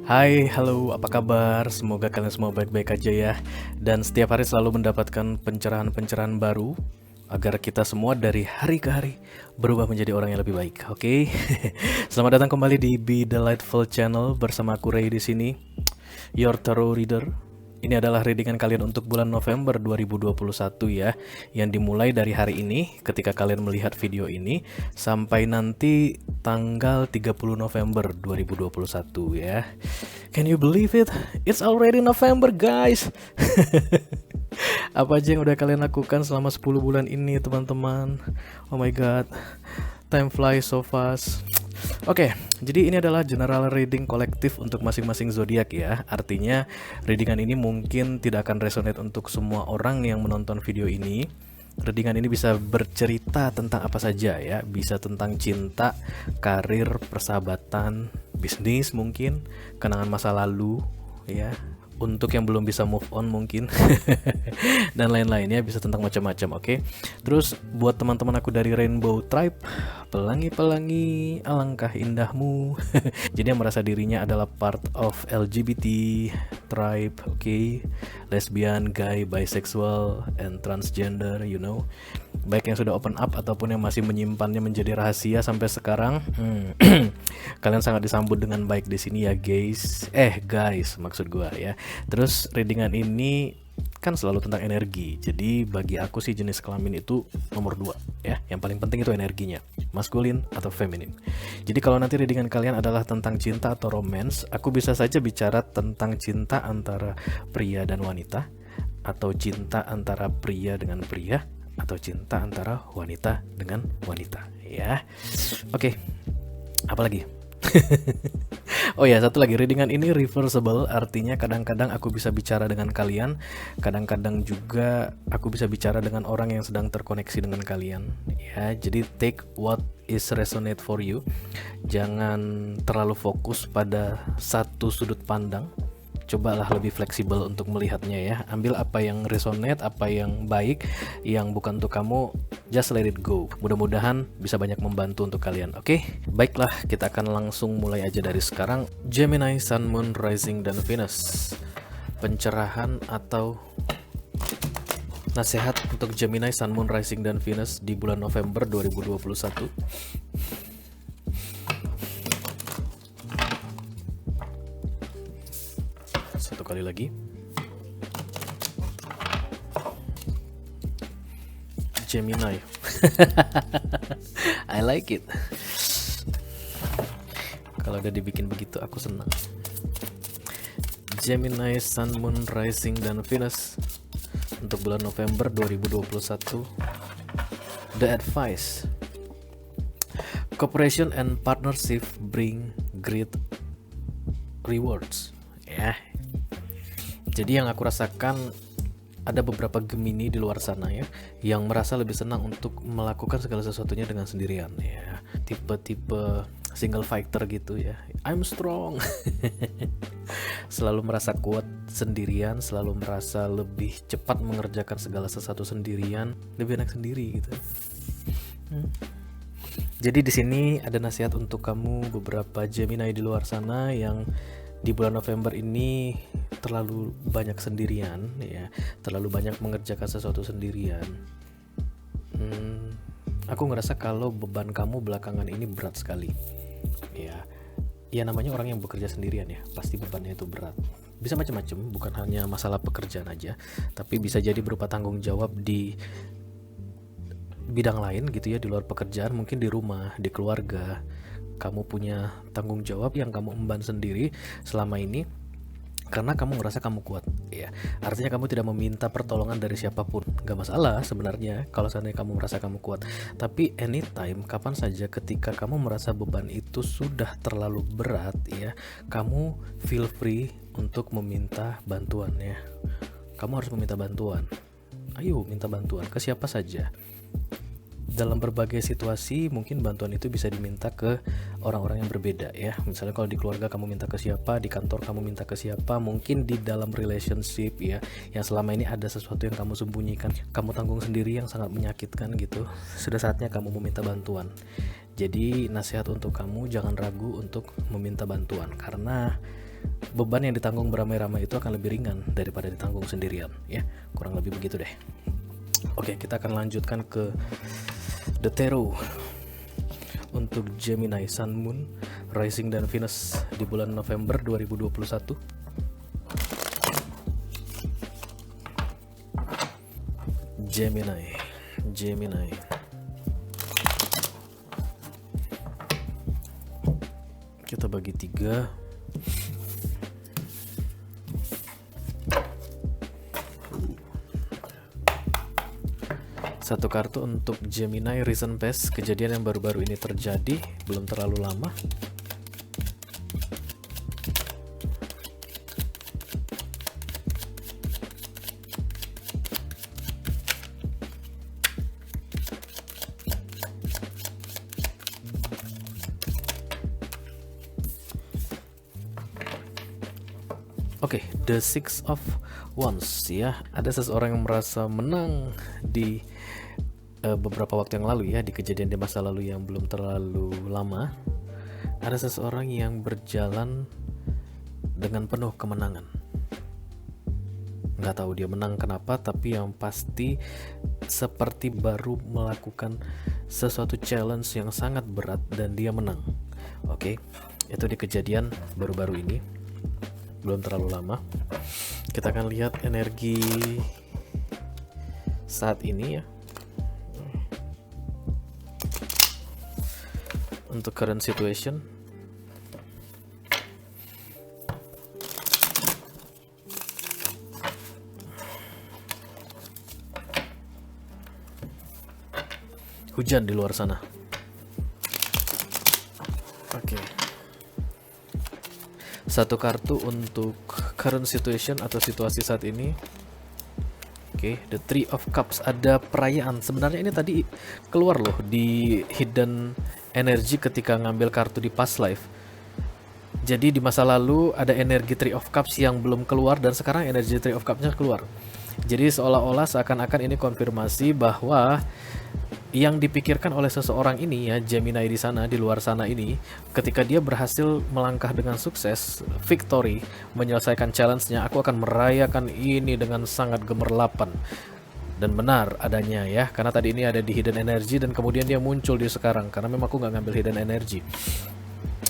Hai, halo, apa kabar? Semoga kalian semua baik-baik aja ya. Dan setiap hari selalu mendapatkan pencerahan-pencerahan baru agar kita semua dari hari ke hari berubah menjadi orang yang lebih baik. Oke. Selamat datang kembali di Be Delightful Channel bersama aku Ray di sini, your tarot reader. Ini adalah readingan kalian untuk bulan November 2021 ya, yang dimulai dari hari ini ketika kalian melihat video ini sampai nanti tanggal 30 November 2021 ya. Can you believe it? It's already November, guys. Apa aja yang udah kalian lakukan selama 10 bulan ini, teman-teman? Oh my god. Time flies so fast. Oke, jadi ini adalah general reading kolektif untuk masing-masing zodiak ya. Artinya readingan ini mungkin tidak akan resonate untuk semua orang yang menonton video ini. Readingan ini bisa bercerita tentang apa saja ya. Bisa tentang cinta, karir, persahabatan, bisnis mungkin, kenangan masa lalu ya. Untuk yang belum bisa move on mungkin dan lain-lainnya, bisa tentang macam-macam. Oke. Terus buat teman-teman aku dari Rainbow Tribe, pelangi-pelangi alangkah indahmu. Jadi yang merasa dirinya adalah part of LGBT tribe, oke, lesbian, gay, bisexual, and transgender, you know. Baik yang sudah open up ataupun yang masih menyimpannya menjadi rahasia sampai sekarang. Kalian sangat disambut dengan baik di sini ya, guys. Guys, maksud gua ya. Terus readingan ini kan selalu tentang energi. Jadi bagi aku sih jenis kelamin itu nomor 2 ya. Yang paling penting itu energinya, maskulin atau feminin. Jadi kalau nanti readingan kalian adalah tentang cinta atau romance, aku bisa saja bicara tentang cinta antara pria dan wanita, atau cinta antara pria dengan pria, atau cinta antara wanita dengan wanita ya. Oke. Apalagi? Oh ya, satu lagi, readingan ini reversible, artinya kadang-kadang aku bisa bicara dengan kalian, kadang-kadang juga aku bisa bicara dengan orang yang sedang terkoneksi dengan kalian ya. Jadi take what is resonate for you. Jangan terlalu fokus pada satu sudut pandang. Cobalah lebih fleksibel untuk melihatnya ya. Ambil apa yang resonate, apa yang baik, yang bukan untuk kamu, just let it go. Mudah-mudahan bisa banyak membantu untuk kalian. Oke, baiklah, kita akan langsung mulai aja dari sekarang. Gemini, Sun, Moon, Rising, dan Venus. Pencerahan atau nasihat untuk Gemini, Sun, Moon, Rising, dan Venus di bulan November 2021. Satu kali lagi. Gemini. I like it. Kalau udah dibikin begitu aku senang. Gemini, Sun, Moon, Rising, dan Venus untuk bulan November 2021. The advice: cooperation and partnership bring great rewards ya. Jadi yang aku rasakan, ada beberapa Gemini di luar sana ya, yang merasa lebih senang untuk melakukan segala sesuatunya dengan sendirian ya. Tipe-tipe single fighter gitu ya. I'm strong. Selalu merasa kuat sendirian, selalu merasa lebih cepat mengerjakan segala sesuatu sendirian, lebih enak sendiri gitu. Jadi di sini ada nasihat untuk kamu beberapa Gemini di luar sana yang di bulan November ini terlalu banyak sendirian ya, terlalu banyak mengerjakan sesuatu sendirian. Aku ngerasa kalau beban kamu belakangan ini berat sekali ya. Ya namanya orang yang bekerja sendirian ya, pasti bebannya itu berat. Bisa macam-macam, bukan hanya masalah pekerjaan aja, tapi bisa jadi berupa tanggung jawab di bidang lain gitu ya, di luar pekerjaan, mungkin di rumah, di keluarga. Kamu punya tanggung jawab yang kamu emban sendiri selama ini karena kamu ngerasa kamu kuat ya. Artinya kamu tidak meminta pertolongan dari siapapun. Gak masalah sebenarnya kalau seandainya kamu merasa kamu kuat. Tapi anytime, kapan saja ketika kamu merasa beban itu sudah terlalu berat ya, kamu feel free untuk meminta bantuan ya. Kamu harus meminta bantuan. Ayo minta bantuan ke siapa saja. dalam berbagai situasi mungkin bantuan itu bisa diminta ke orang-orang yang berbeda ya. Misalnya kalau di keluarga kamu minta ke siapa, di kantor kamu minta ke siapa, mungkin di dalam relationship ya, yang selama ini ada sesuatu yang kamu sembunyikan, kamu tanggung sendiri yang sangat menyakitkan gitu. Sudah saatnya kamu meminta bantuan. Jadi nasihat untuk kamu, jangan ragu untuk meminta bantuan, karena beban yang ditanggung beramai-ramai itu akan lebih ringan daripada ditanggung sendirian ya. Kurang lebih begitu deh. Oke, kita akan lanjutkan ke The Tarot untuk Gemini, Sun, Moon, Rising dan Venus di bulan November 2021. Gemini. Kita bagi 3. Satu kartu untuk Gemini, Recent Past, kejadian yang baru-baru ini terjadi, belum terlalu lama. Oke, the Six of Wands ya. Ada seseorang yang merasa menang di beberapa waktu yang lalu ya, di kejadian di masa lalu yang belum terlalu lama. Ada seseorang yang berjalan dengan penuh kemenangan. Nggak tahu dia menang kenapa, tapi yang pasti seperti baru melakukan sesuatu challenge yang sangat berat dan dia menang. Oke, itu di kejadian baru-baru ini, belum terlalu lama. Kita akan lihat energi saat ini ya. Untuk current situation, hujan di luar sana. Oke. Satu kartu untuk current situation atau situasi saat ini. Oke, the Three of Cups, ada perayaan. Sebenarnya ini tadi keluar loh di hidden energy ketika ngambil kartu di past life. Jadi di masa lalu ada energi Three of Cups yang belum keluar, dan sekarang energi Three of Cups-nya keluar. Jadi seolah-olah seakan-akan ini konfirmasi bahwa yang dipikirkan oleh seseorang ini ya, Gemini di sana, di luar sana ini, ketika dia berhasil melangkah dengan sukses, victory, menyelesaikan challenge-nya, aku akan merayakan ini dengan sangat gemerlapan. Dan benar adanya ya, karena tadi ini ada di hidden energy dan kemudian dia muncul di sekarang, karena memang aku nggak ngambil hidden energy.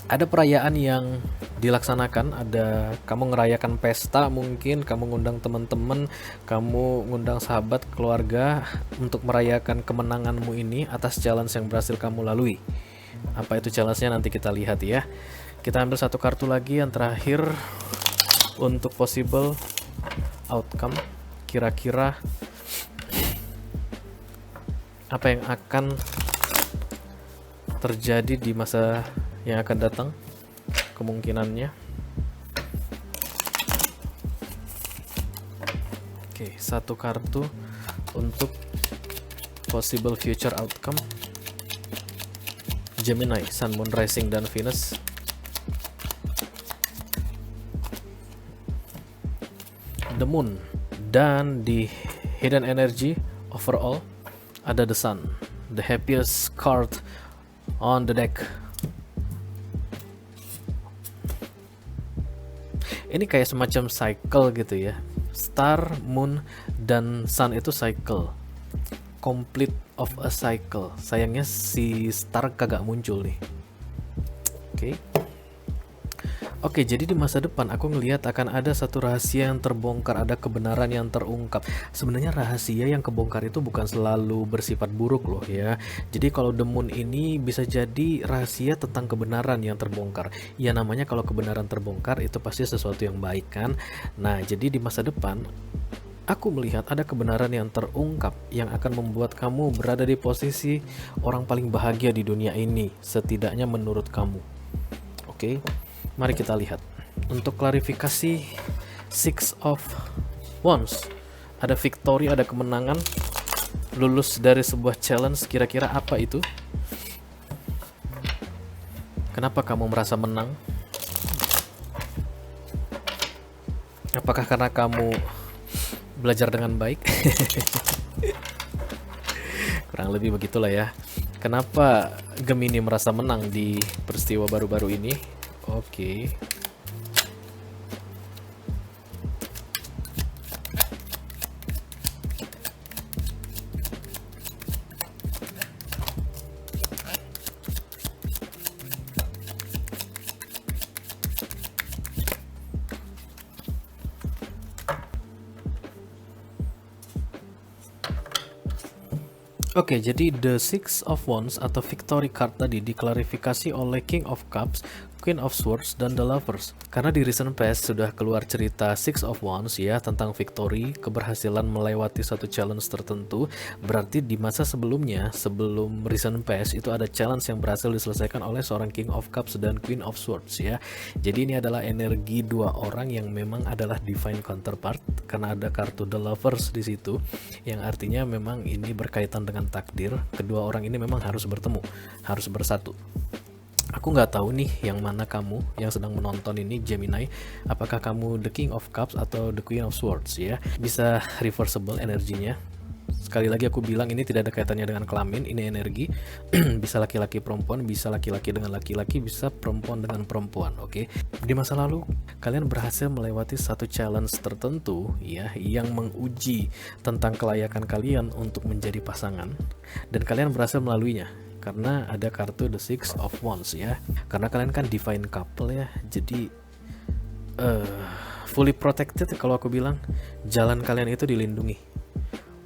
Ada perayaan yang dilaksanakan, ada kamu ngerayakan pesta, mungkin kamu ngundang teman-teman, kamu ngundang sahabat, keluarga untuk merayakan kemenanganmu ini atas challenge yang berhasil kamu lalui. Apa itu challenge-nya nanti kita lihat ya. Kita ambil satu kartu lagi yang terakhir untuk possible outcome. Kira-kira apa yang akan terjadi di masa yang akan datang, kemungkinannya. Oke, satu kartu untuk possible future outcome. Gemini, Sun, Moon, Rising, dan Venus. The Moon. Dan di hidden energy overall ada the Sun, the happiest card on the deck. Ini kayak semacam cycle gitu ya. Star, Moon, dan Sun itu cycle, complete of a cycle. Sayangnya si Star kagak muncul nih. Oke, jadi di masa depan aku ngelihat akan ada satu rahasia yang terbongkar, ada kebenaran yang terungkap. Sebenarnya rahasia yang kebongkar itu bukan selalu bersifat buruk loh ya. Jadi kalau The Moon ini bisa jadi rahasia tentang kebenaran yang terbongkar. Ya namanya kalau kebenaran terbongkar itu pasti sesuatu yang baik kan. Nah, jadi di masa depan aku melihat ada kebenaran yang terungkap yang akan membuat kamu berada di posisi orang paling bahagia di dunia ini, setidaknya menurut kamu. Oke. Mari kita lihat. Untuk klarifikasi Six of Wands, ada victory, ada kemenangan. lulus dari sebuah challenge, kira-kira apa itu? Kenapa kamu merasa menang? Apakah karena kamu belajar dengan baik? Kurang lebih begitulah ya. Kenapa Gemini merasa menang di peristiwa baru-baru ini? Oke. Oke, jadi the Six of Wands atau Victory card tadi diklarifikasi oleh King of Cups, Queen of Swords, dan The Lovers. Karena di recent past sudah keluar cerita Six of Wands ya tentang victory, keberhasilan melewati satu challenge tertentu. Berarti di masa sebelumnya, sebelum recent past itu ada challenge yang berhasil diselesaikan oleh seorang King of Cups dan Queen of Swords ya. Jadi ini adalah energi dua orang yang memang adalah divine counterpart karena ada kartu The Lovers di situ, yang artinya memang ini berkaitan dengan takdir. Kedua orang ini memang harus bertemu, harus bersatu. Aku nggak tahu nih yang mana kamu yang sedang menonton ini, Gemini, apakah kamu the King of Cups atau the Queen of Swords ya. Bisa reversible energinya. Sekali lagi aku bilang ini tidak ada kaitannya dengan kelamin, ini energi. Bisa laki-laki perempuan, bisa laki-laki dengan laki-laki, bisa perempuan dengan perempuan, oke? Di masa lalu kalian berhasil melewati satu challenge tertentu ya yang menguji tentang kelayakan kalian untuk menjadi pasangan, dan kalian berhasil melaluinya karena ada kartu The Six of Wands ya. Karena kalian kan divine couple ya, jadi fully protected kalau aku bilang. Jalan kalian itu dilindungi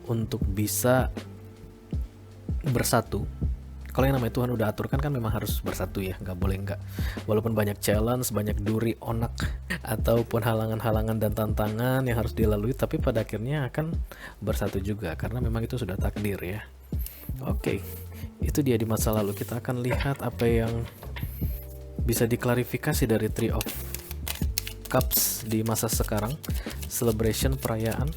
untuk bisa bersatu. Kalau yang namanya Tuhan udah aturkan kan memang harus bersatu ya, nggak boleh nggak. Walaupun banyak challenge, banyak duri, onak, ataupun halangan-halangan dan tantangan yang harus dilalui, tapi pada akhirnya akan bersatu juga karena memang itu sudah takdir ya. Oke, itu dia di masa lalu. Kita akan lihat apa yang bisa diklarifikasi dari Three of Cups di masa sekarang. Celebration, perayaan,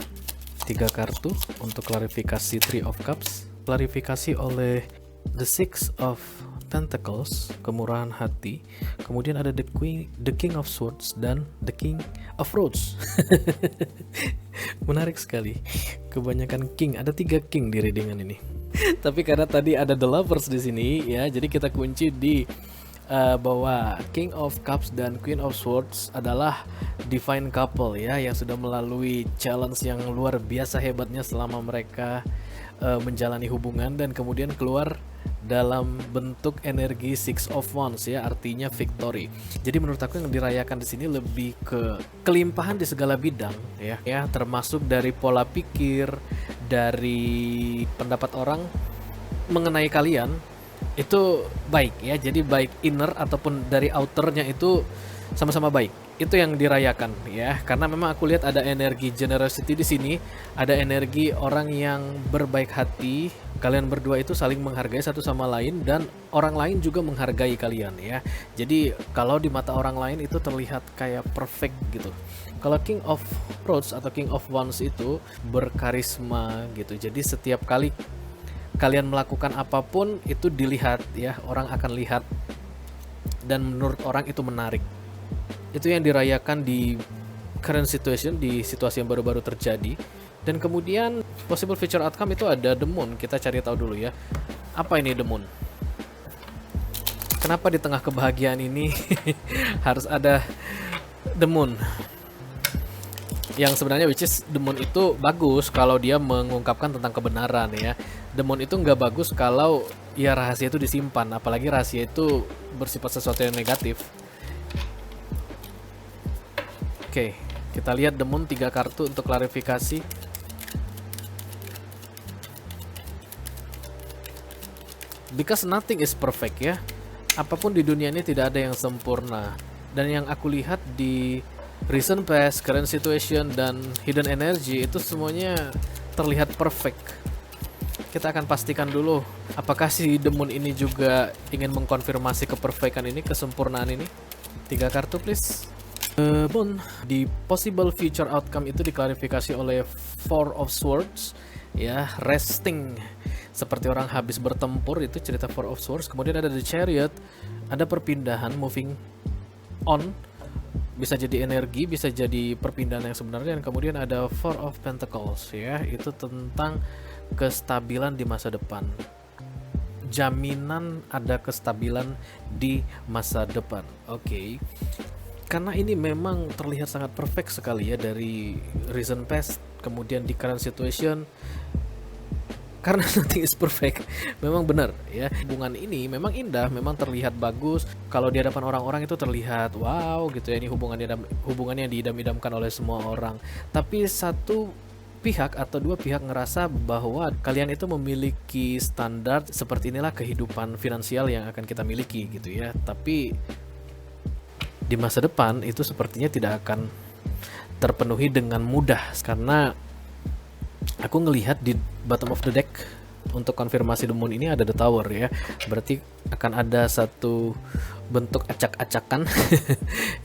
3 kartu untuk klarifikasi Three of Cups. Klarifikasi oleh The Six of Pentacles, kemurahan hati. Kemudian ada the King of Swords dan the King of Roads. Menarik sekali. Kebanyakan king, ada 3 king di readingan ini. Tapi karena tadi ada The Lovers di sini ya, jadi kita kunci di bahwa King of Cups dan Queen of Swords adalah divine couple ya, yang sudah melalui challenge yang luar biasa hebatnya selama mereka menjalani hubungan, dan kemudian keluar dalam bentuk energi Six of Wands ya, artinya victory. Jadi menurut aku yang dirayakan di sini lebih ke kelimpahan di segala bidang ya, termasuk dari pola pikir, dari pendapat orang mengenai kalian itu baik ya. Jadi baik inner ataupun dari outernya itu sama-sama baik. Itu yang dirayakan ya, karena memang aku lihat ada energi generosity di sini, ada energi orang yang berbaik hati. Kalian berdua itu saling menghargai satu sama lain, dan orang lain juga menghargai kalian ya. Jadi kalau di mata orang lain itu terlihat kayak perfect gitu. Kalau King of Roads atau King of Wands itu berkarisma gitu. Jadi setiap kali kalian melakukan apapun itu dilihat ya, orang akan lihat, dan menurut orang itu menarik. Itu yang dirayakan di current situation, di situasi yang baru-baru terjadi. Dan kemudian possible future outcome itu ada The Moon. Kita cari tahu dulu ya, apa ini The Moon. Kenapa di tengah kebahagiaan ini harus ada The Moon? Yang sebenarnya which is The Moon itu bagus kalau dia mengungkapkan tentang kebenaran ya. The Moon itu nggak bagus kalau ya rahasia itu disimpan, apalagi rahasia itu bersifat sesuatu yang negatif. Oke, kita lihat The Moon, 3 kartu untuk klarifikasi. Because nothing is perfect ya. Apapun di dunia ini tidak ada yang sempurna. Dan yang aku lihat di recent past, current situation, dan hidden energy itu semuanya terlihat perfect. Kita akan pastikan dulu apakah si The Moon ini juga ingin mengkonfirmasi keperfectan ini, kesempurnaan ini. 3 kartu please. Moon di possible future outcome itu diklarifikasi oleh Four of Swords ya, resting seperti orang habis bertempur, itu cerita Four of Swords. Kemudian ada The Chariot, ada perpindahan, moving on, bisa jadi energi, bisa jadi perpindahan yang sebenarnya. Dan kemudian ada Four of Pentacles, ya, itu tentang kestabilan di masa depan, jaminan ada kestabilan di masa depan. Oke. Karena ini memang terlihat sangat perfect sekali ya dari recent past, kemudian di current situation. Karena nothing is perfect, memang benar ya. Hubungan ini memang indah, memang terlihat bagus. Kalau di hadapan orang-orang itu terlihat wow gitu ya, ini hubungannya yang diidam-idamkan oleh semua orang. Tapi satu pihak atau dua pihak ngerasa bahwa kalian itu memiliki standar seperti inilah kehidupan finansial yang akan kita miliki gitu ya. Tapi di masa depan itu sepertinya tidak akan terpenuhi dengan mudah, karena aku ngelihat di bottom of the deck untuk konfirmasi the moon ini ada the tower ya. Berarti akan ada satu bentuk acak-acakan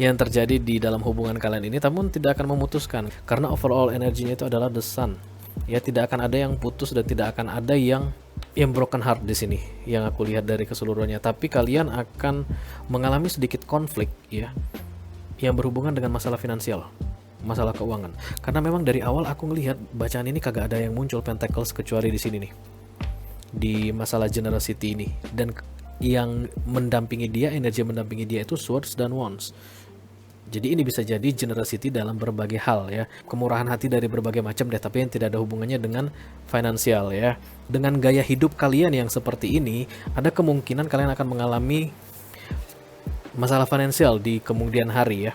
yang terjadi di dalam hubungan kalian ini, namun tidak akan memutuskan karena overall energinya itu adalah the sun. Ya, tidak akan ada yang putus dan tidak akan ada yang broken heart di sini yang aku lihat dari keseluruhannya. Tapi kalian akan mengalami sedikit konflik ya, yang berhubungan dengan masalah finansial, masalah keuangan. Karena memang dari awal aku ngelihat bacaan ini kagak ada yang muncul Pentacles kecuali di sini nih, di masalah generosity ini. Dan yang mendampingi dia, energi yang mendampingi dia itu Swords dan Wands. Jadi ini bisa jadi generosity dalam berbagai hal ya, kemurahan hati dari berbagai macam deh, tapi yang tidak ada hubungannya dengan finansial ya. Dengan gaya hidup kalian yang seperti ini, ada kemungkinan kalian akan mengalami masalah finansial di kemudian hari ya.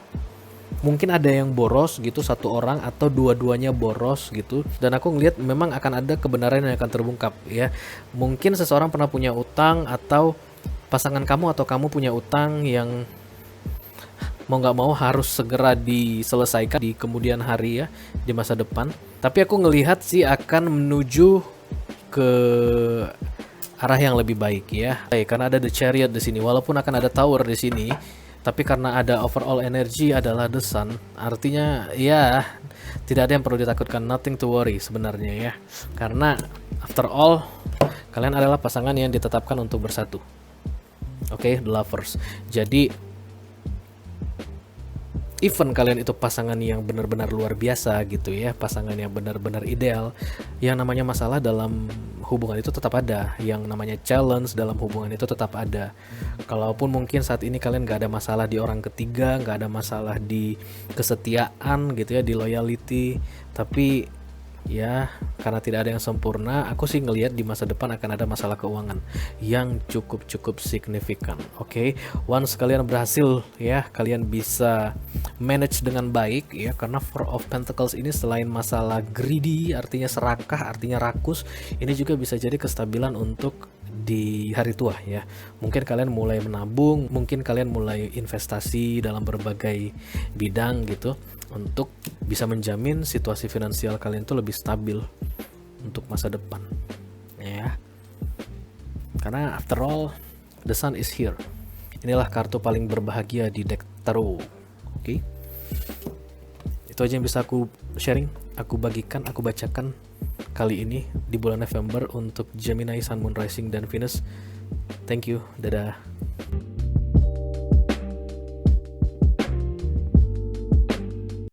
Mungkin ada yang boros gitu, satu orang atau dua-duanya boros gitu. Dan aku ngelihat memang akan ada kebenaran yang akan terbungkap ya. Mungkin seseorang pernah punya utang, atau pasangan kamu atau kamu punya utang yang mau nggak mau harus segera diselesaikan di kemudian hari ya, di masa depan. Tapi aku ngelihat sih akan menuju ke arah yang lebih baik ya. Karena ada the chariot di sini, walaupun akan ada tower di sini, tapi karena ada overall energy adalah the sun, artinya ya tidak ada yang perlu ditakutkan, nothing to worry sebenarnya ya. Karena after all kalian adalah pasangan yang ditetapkan untuk bersatu. Oke, the lovers. Jadi even kalian itu pasangan yang benar-benar luar biasa gitu ya, pasangan yang benar-benar ideal, yang namanya masalah dalam hubungan itu tetap ada, yang namanya challenge dalam hubungan itu tetap ada. Kalaupun mungkin saat ini kalian gak ada masalah di orang ketiga, gak ada masalah di kesetiaan gitu ya, di loyalty, tapi ya karena tidak ada yang sempurna, aku sih ngelihat di masa depan akan ada masalah keuangan yang cukup signifikan. Oke, once kalian berhasil ya, kalian bisa manage dengan baik ya, karena Four of Pentacles ini selain masalah greedy, artinya serakah, artinya rakus, ini juga bisa jadi kestabilan untuk di hari tua ya. Mungkin kalian mulai menabung, mungkin kalian mulai investasi dalam berbagai bidang gitu, untuk bisa menjamin situasi finansial kalian itu lebih stabil untuk masa depan ya. Karena after all the sun is here. Inilah kartu paling berbahagia di deck tarot. Oke. Itu aja yang bisa aku sharing, aku bagikan, aku bacakan kali ini di bulan November untuk Gemini, Sun, Moon, Rising, dan Venus. Thank you, dadah.